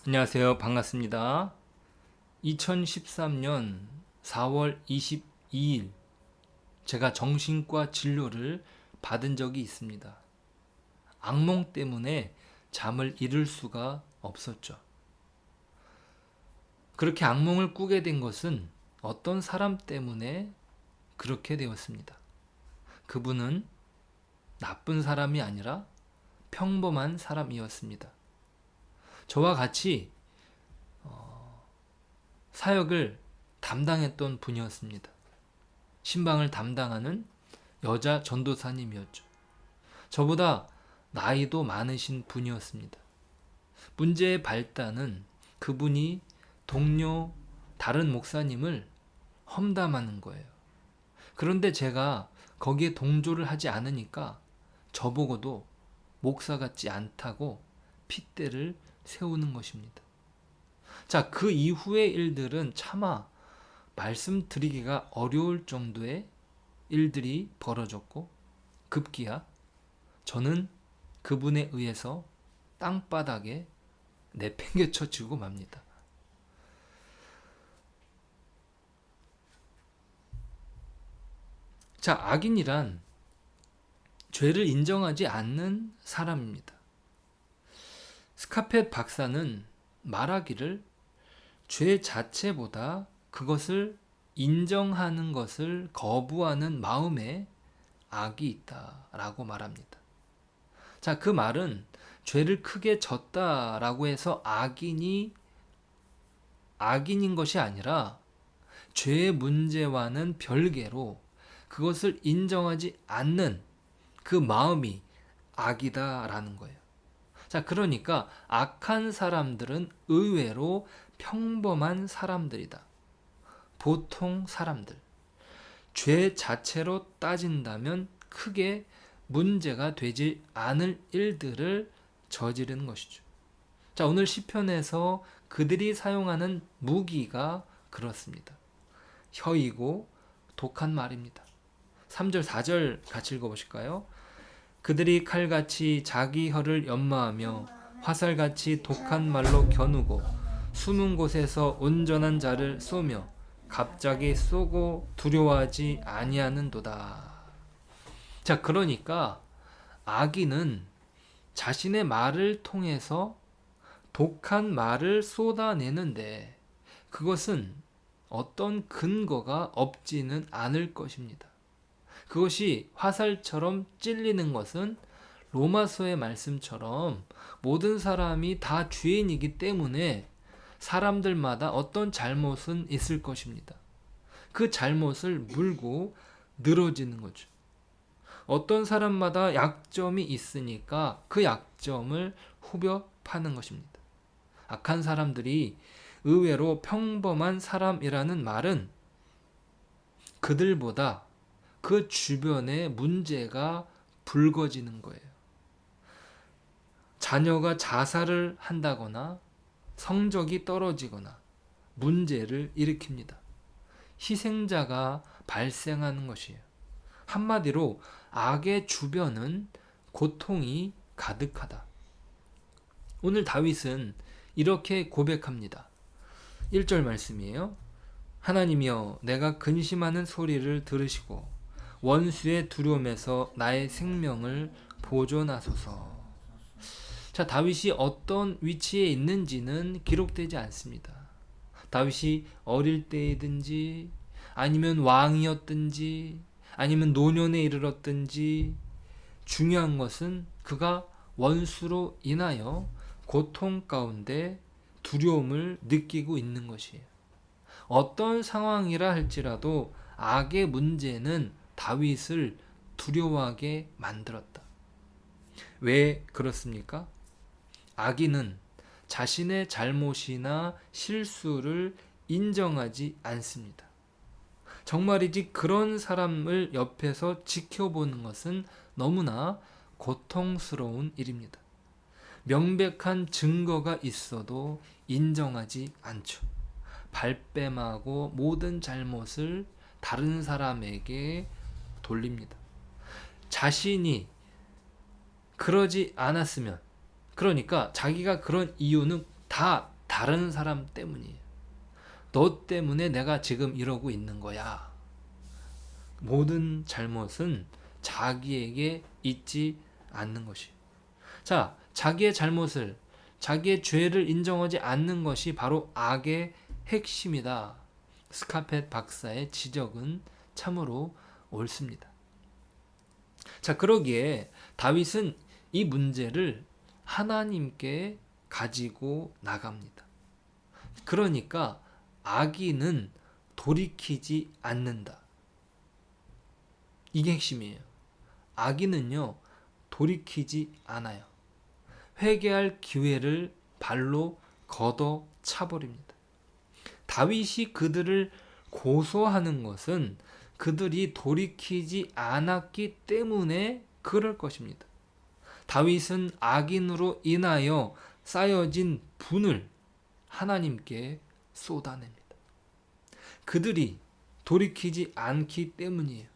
안녕하세요. 반갑습니다. 2013년 4월 22일 제가 정신과 진료를 받은 적이 있습니다. 악몽 때문에 잠을 이룰 수가 없었죠. 그렇게 악몽을 꾸게 된 것은 어떤 사람 때문에 그렇게 되었습니다. 그분은 나쁜 사람이 아니라 평범한 사람이었습니다. 저와 같이 사역을 담당했던 분이었습니다. 신방을 담당하는 여자 전도사님이었죠. 저보다 나이도 많으신 분이었습니다. 문제의 발단은 그분이 동료 다른 목사님을 험담하는 거예요. 그런데 제가 거기에 동조를 하지 않으니까 저보고도 목사 같지 않다고 핏대를 세우는 것입니다. 자, 그 이후의 일들은 차마 말씀드리기가 어려울 정도의 일들이 벌어졌고, 급기야 저는 그분에 의해서 땅바닥에 내팽개쳐지고 맙니다. 자, 악인이란 죄를 인정하지 않는 사람입니다. 스카펫 박사는 말하기를 죄 자체보다 그것을 인정하는 것을 거부하는 마음에 악이 있다라고 말합니다. 자, 그 말은 죄를 크게 졌다라고 해서 악인인 것이 아니라 죄의 문제와는 별개로 그것을 인정하지 않는 그 마음이 악이다라는 거예요. 자, 그러니까 악한 사람들은 의외로 평범한 사람들이다. 보통 사람들. 죄 자체로 따진다면 크게 문제가 되지 않을 일들을 저지르는 것이죠. 자, 오늘 시편에서 그들이 사용하는 무기가 그렇습니다. 혀이고 독한 말입니다. 3절, 4절 같이 읽어보실까요? 그들이 칼같이 자기 혀를 연마하며 화살같이 독한 말로 겨누고 숨은 곳에서 온전한 자를 쏘며 갑자기 쏘고 두려워하지 아니하는도다. 자, 그러니까 악인은 자신의 말을 통해서 독한 말을 쏟아내는데 그것은 어떤 근거가 없지는 않을 것입니다. 그것이 화살처럼 찔리는 것은 로마서의 말씀처럼 모든 사람이 다 죄인이기 때문에 사람들마다 어떤 잘못은 있을 것입니다. 그 잘못을 물고 늘어지는 거죠. 어떤 사람마다 약점이 있으니까 그 약점을 후벼 파는 것입니다. 악한 사람들이 의외로 평범한 사람이라는 말은 그들보다 그 주변에 문제가 불거지는 거예요. 자녀가 자살을 한다거나 성적이 떨어지거나 문제를 일으킵니다. 희생자가 발생하는 것이에요. 한마디로 악의 주변은 고통이 가득하다. 오늘 다윗은 이렇게 고백합니다. 1절 말씀이에요. 하나님이여, 내가 근심하는 소리를 들으시고 원수의 두려움에서 나의 생명을 보존하소서. 자, 다윗이 어떤 위치에 있는지는 기록되지 않습니다. 다윗이 어릴 때이든지 아니면 왕이었든지 아니면 노년에 이르렀든지 중요한 것은 그가 원수로 인하여 고통 가운데 두려움을 느끼고 있는 것이에요. 어떤 상황이라 할지라도 악의 문제는 다윗을 두려워하게 만들었다. 왜 그렇습니까? 악인은 자신의 잘못이나 실수를 인정하지 않습니다. 정말이지 그런 사람을 옆에서 지켜보는 것은 너무나 고통스러운 일입니다. 명백한 증거가 있어도 인정하지 않죠. 발뺌하고 모든 잘못을 다른 사람에게 돌립니다. 자신이 그러지 않았으면, 그러니까 자기가 그런 이유는 다 다른 사람 때문이에요. 너 때문에 내가 지금 이러고 있는 거야. 모든 잘못은 자기에게 있지 않는 것이. 자, 자기의 잘못을, 자기의 죄를 인정하지 않는 것이 바로 악의 핵심이다. 스카펫 박사의 지적은 참으로 옳습니다. 자, 그러기에 다윗은 이 문제를 하나님께 가지고 나갑니다. 그러니까 악인은 돌이키지 않는다. 이게 핵심이에요. 악인은요, 돌이키지 않아요. 회개할 기회를 발로 걷어 차버립니다. 다윗이 그들을 고소하는 것은 그들이 돌이키지 않았기 때문에 그럴 것입니다. 다윗은 악인으로 인하여 쌓여진 분을 하나님께 쏟아냅니다. 그들이 돌이키지 않기 때문이에요.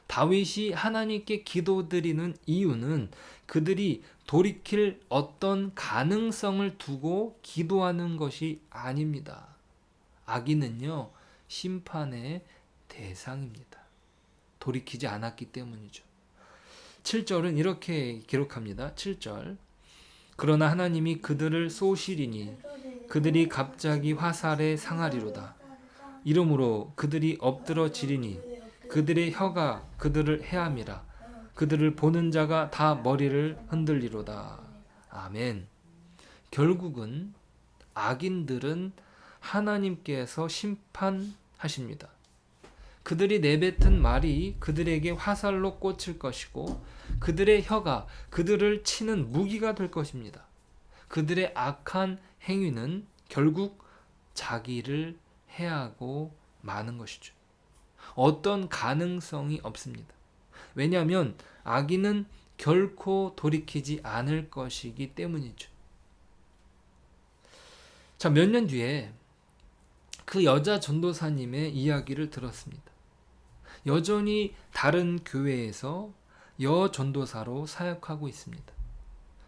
다윗이 하나님께 기도드리는 이유는 그들이 돌이킬 어떤 가능성을 두고 기도하는 것이 아닙니다. 악인은요, 심판의 대상입니다. 돌이키지 않았기 때문이죠. 7절은 이렇게 기록합니다. 7절. 그러나 하나님이 그들을 쏘시리니 그들이 갑자기 화살에 상하리로다. 이러므로 그들이 엎드러지리니 그들의 혀가 그들을 해함이라. 그들을 보는 자가 다 머리를 흔들리로다. 아멘. 결국은 악인들은 하나님께서 심판하십니다. 그들이 내뱉은 말이 그들에게 화살로 꽂힐 것이고 그들의 혀가 그들을 치는 무기가 될 것입니다. 그들의 악한 행위는 결국 자기를 해하고 마는 것이죠. 어떤 가능성이 없습니다. 왜냐하면 악인은 결코 돌이키지 않을 것이기 때문이죠. 자, 몇 년 뒤에 그 여자 전도사님의 이야기를 들었습니다. 여전히 다른 교회에서 여전도사로 사역하고 있습니다.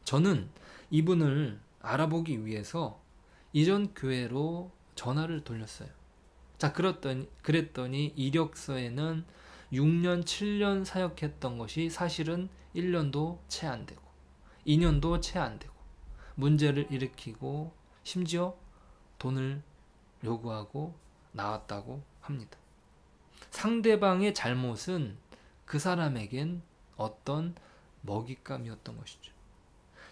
저는 이분을 알아보기 위해서 이전 교회로 전화를 돌렸어요. 자, 그랬더니 이력서에는 6년, 7년 사역했던 것이 사실은 1년도 채 안 되고 2년도 채 안 되고 문제를 일으키고 심지어 돈을 요구하고 나왔다고 합니다. 상대방의 잘못은 그 사람에겐 어떤 먹잇감이었던 것이죠.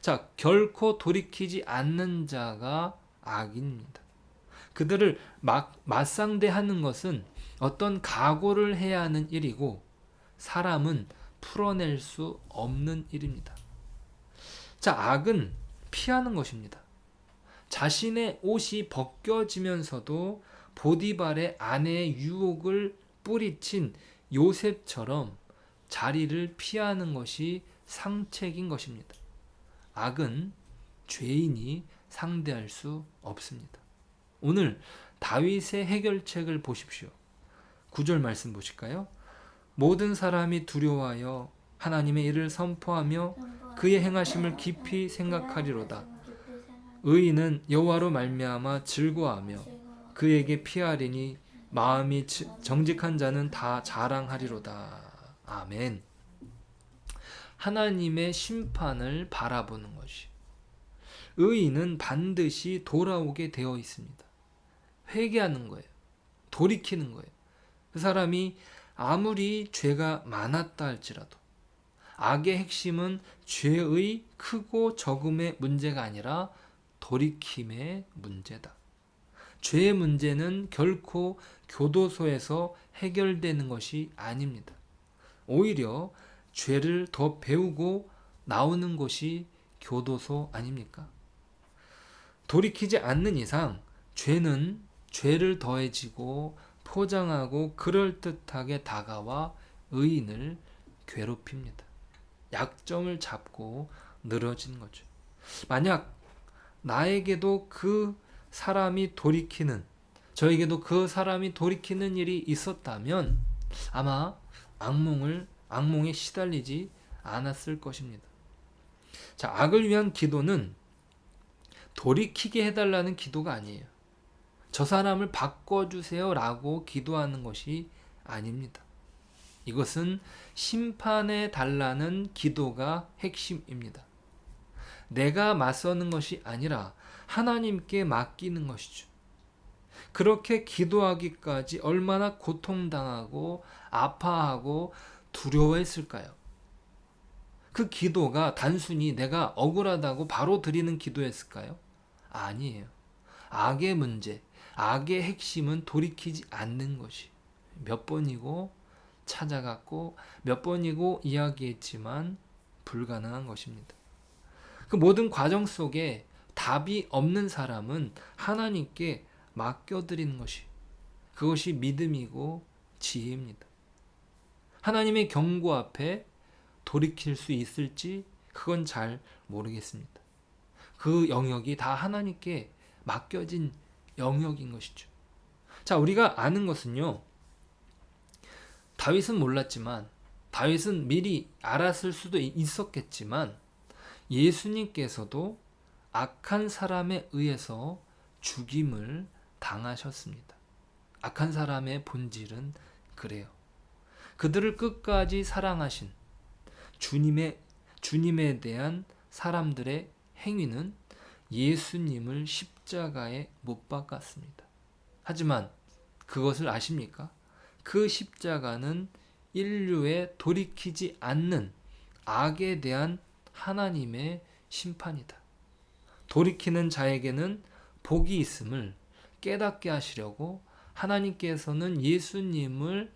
자, 결코 돌이키지 않는 자가 악인입니다. 그들을 맞상대하는 것은 어떤 각오를 해야 하는 일이고 사람은 풀어낼 수 없는 일입니다. 자, 악은 피하는 것입니다. 자신의 옷이 벗겨지면서도 보디발의 아내의 유혹을 뿌리친 요셉처럼 자리를 피하는 것이 상책인 것입니다. 악은 죄인이 상대할 수 없습니다. 오늘 다윗의 해결책을 보십시오. 9절 말씀 보실까요? 모든 사람이 두려워하여 하나님의 일을 선포하며 그의 행하심을 깊이 생각하리로다. 의인은 여호와로 말미암아 즐거워하며 그에게 피하리니 마음이 정직한 자는 다 자랑하리로다. 아멘. 하나님의 심판을 바라보는 것이. 의인은 반드시 돌아오게 되어 있습니다. 회개하는 거예요. 돌이키는 거예요. 그 사람이 아무리 죄가 많았다 할지라도 악의 핵심은 죄의 크고 적음의 문제가 아니라 돌이킴의 문제다. 죄의 문제는 결코 교도소에서 해결되는 것이 아닙니다. 오히려 죄를 더 배우고 나오는 곳이 교도소 아닙니까? 돌이키지 않는 이상 죄는 죄를 더해지고 포장하고 그럴듯하게 다가와 의인을 괴롭힙니다. 약점을 잡고 늘어지는 거죠. 만약 나에게도 그 사람이 돌이키는, 저에게도 그 사람이 돌이키는 일이 있었다면 아마 악몽에 시달리지 않았을 것입니다. 자, 악을 위한 기도는 돌이키게 해달라는 기도가 아니에요. 저 사람을 바꿔주세요 라고 기도하는 것이 아닙니다. 이것은 심판해 달라는 기도가 핵심입니다. 내가 맞서는 것이 아니라 하나님께 맡기는 것이죠. 그렇게 기도하기까지 얼마나 고통당하고 아파하고 두려워했을까요? 그 기도가 단순히 내가 억울하다고 바로 드리는 기도였을까요? 아니에요. 악의 문제, 악의 핵심은 돌이키지 않는 것이 몇 번이고 찾아갔고 몇 번이고 이야기했지만 불가능한 것입니다. 그 모든 과정 속에 답이 없는 사람은 하나님께 맡겨드리는 것이 그것이 믿음이고 지혜입니다. 하나님의 경고 앞에 돌이킬 수 있을지 그건 잘 모르겠습니다. 그 영역이 다 하나님께 맡겨진 영역인 것이죠. 자, 우리가 아는 것은요. 다윗은 몰랐지만 다윗은 미리 알았을 수도 있었겠지만 예수님께서도 악한 사람에 의해서 죽임을 당하셨습니다. 악한 사람의 본질은 그래요. 그들을 끝까지 사랑하신 주님에 대한 사람들의 행위는 예수님을 십자가에 못 박았습니다. 하지만 그것을 아십니까? 그 십자가는 인류에 돌이키지 않는 악에 대한 하나님의 심판이다. 돌이키는 자에게는 복이 있음을 깨닫게 하시려고 하나님께서는 예수님을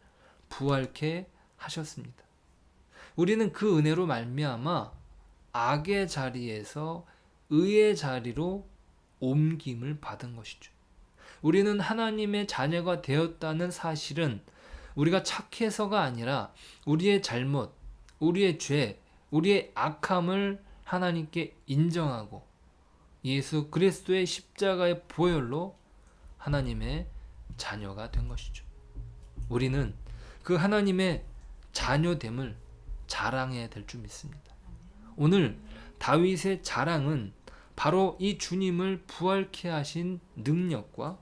부활케 하셨습니다. 우리는 그 은혜로 말미암아 악의 자리에서 의의 자리로 옮김을 받은 것이죠. 우리는 하나님의 자녀가 되었다는 사실은 우리가 착해서가 아니라 우리의 잘못, 우리의 죄, 우리의 악함을 하나님께 인정하고 예수 그리스도의 십자가의 보혈로 하나님의 자녀가 된 것이죠. 우리는 그 하나님의 자녀됨을 자랑해야 될 줄 믿습니다. 오늘 다윗의 자랑은 바로 이 주님을 부활케 하신 능력과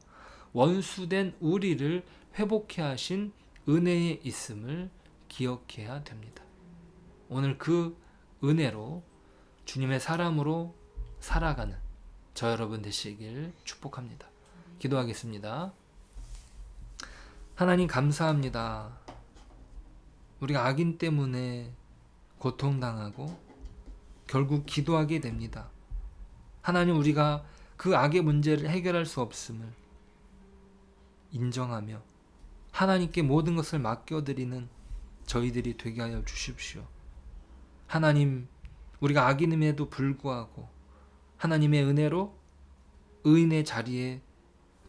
원수된 우리를 회복케 하신 은혜에 있음을 기억해야 됩니다. 오늘 그 은혜로 주님의 사람으로 살아가는 저 여러분 되시길 축복합니다. 기도하겠습니다. 하나님 감사합니다. 우리가 악인 때문에 고통당하고 결국 기도하게 됩니다. 하나님, 우리가 그 악의 문제를 해결할 수 없음을 인정하며 하나님께 모든 것을 맡겨드리는 저희들이 되게 하여 주십시오. 하나님, 우리가 악인임에도 불구하고 하나님의 은혜로 의인의 자리에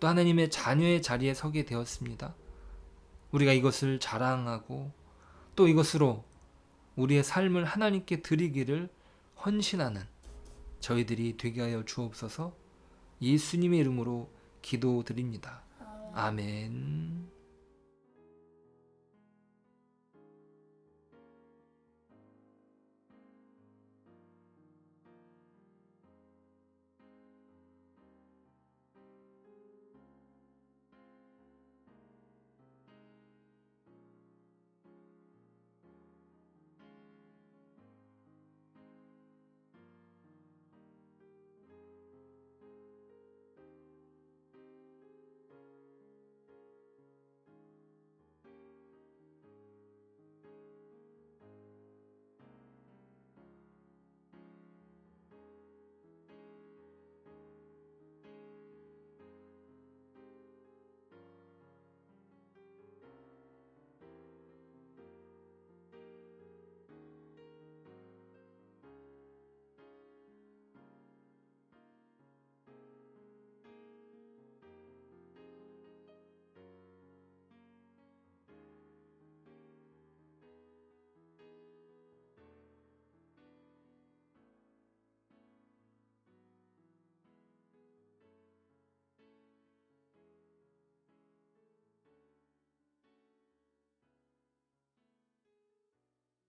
또 하나님의 자녀의 자리에 서게 되었습니다. 우리가 이것을 자랑하고 또 이것으로 우리의 삶을 하나님께 드리기를 헌신하는 저희들이 되게 하여 주옵소서. 예수님의 이름으로 기도드립니다. 아멘.